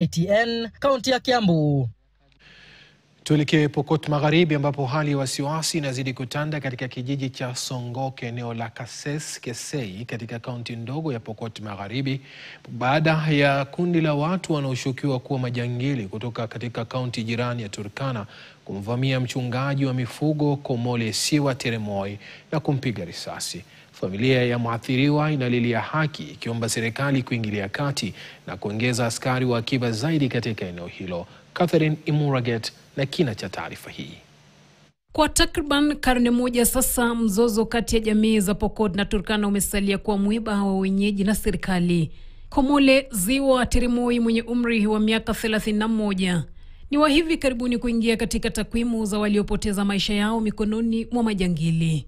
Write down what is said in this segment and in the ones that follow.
KTN, kaunti ya Kiambu. Tuelekee Pokot Magharibi ambapo hali ya wasiwasi inazidi kutanda katika kijiji cha Songoke eneo la Kesei katika kaunti ndogo ya Pokot Magharibi baada ya kundi la watu wanaoshukiwa kuwa majangili kutoka katika kaunti jirani ya Turkana kumvamia mchungaji wa mifugo Komole Siwa Teremoi na kumpiga risasi. Familia ya mwathiriwa inalilia haki ikiomba serikali kuingilia kati na kuongeza askari wa akiba zaidi katika eneo hilo. Catherine Imuraget na kina cha taarifa hii. Kwa takriban karne moja sasa, mzozo kati ya jamii za Pokot na Turkana umesalia kuwa mwiba wa wenyeji na serikali. Komole Siwa Teremoi mwenye umri wa miaka 31 ni wa hivi karibuni kuingia katika takwimu za waliopoteza maisha yao mikononi mwa majangili.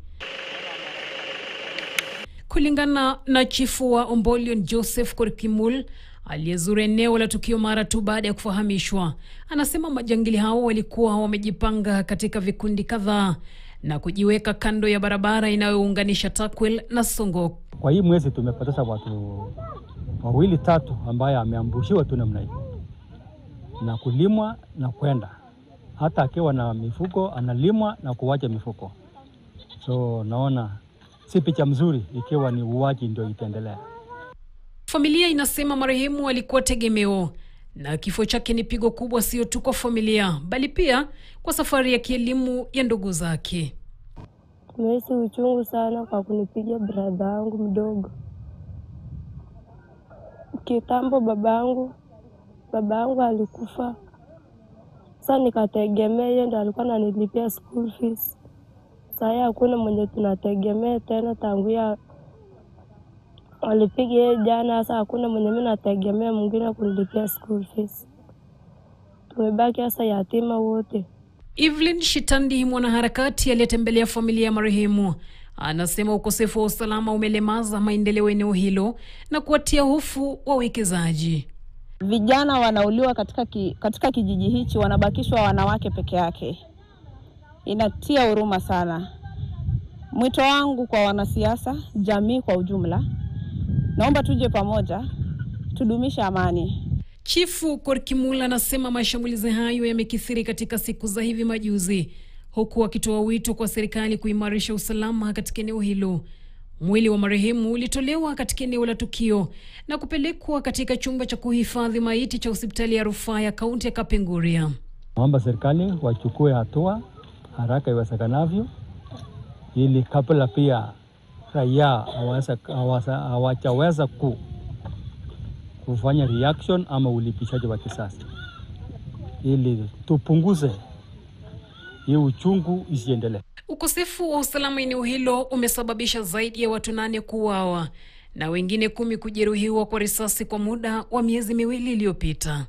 Kulingana na chifu wa Ombolion Joseph Korkimul aliyezuru eneo la tukio mara tu baada ya kufahamishwa, anasema majangili hao walikuwa wamejipanga katika vikundi kadhaa na kujiweka kando ya barabara inayounganisha Takwel na Songok. Kwa hii mwezi tumepoteza watu 2-3 ambaye ameambushiwa tu namna hii na kulimwa na kwenda, hata akiwa na mifugo analimwa na kuwacha mifugo. So naona si picha mzuri ikiwa ni uwaji ndio itaendelea. Familia inasema marehemu alikuwa tegemeo na kifo chake ni pigo kubwa sio tu kwa familia bali pia kwa safari ya kielimu ya ndugu zake. Nimehisi uchungu sana kwa kunipiga brada yangu mdogo. Kitambo babangu alikufa. Sasa nikategemea yeye ndiye alikuwa ananilipia school fees. Sasa hakuna mwenye tunategemea tena tangu ya alipiga yeye jana. Sasa hakuna mwenye mimi nategemea mwingine kunilipia school fees. Tumebaki sasa yatima wote. Evelyn Shitandi, mwanaharakati aliyetembelea familia ya marehemu, anasema ukosefu wa usalama umelemaza maendeleo eneo hilo na kuwatia hofu wawekezaji. Vijana wanauliwa katika kijiji hichi, wanabakishwa wanawake peke yake. Inatia huruma sana. Mwito wangu kwa wanasiasa, jamii kwa ujumla, naomba tuje pamoja tudumisha amani. Chifu Korkimul anasema mashambulizi hayo yamekithiri katika siku za hivi majuzi, huku akitoa wito kwa serikali kuimarisha usalama katika eneo hilo. Mwili wa marehemu ulitolewa katika eneo la tukio na kupelekwa katika chumba cha kuhifadhi maiti cha hospitali ya rufaa ya kaunti ya Kapenguria. Naomba serikali wachukue hatua haraka iwezekanavyo ili kabla pia raia hawajaweza kufanya reaction ama ulipishaji wa kisasi, ili tupunguze hii uchungu isiendelee. Ukosefu wa usalama eneo hilo umesababisha zaidi ya watu 8 kuuawa na wengine 10 kujeruhiwa kwa risasi kwa muda wa miezi 2 iliyopita.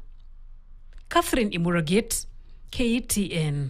Catherine Imuraget, KTN.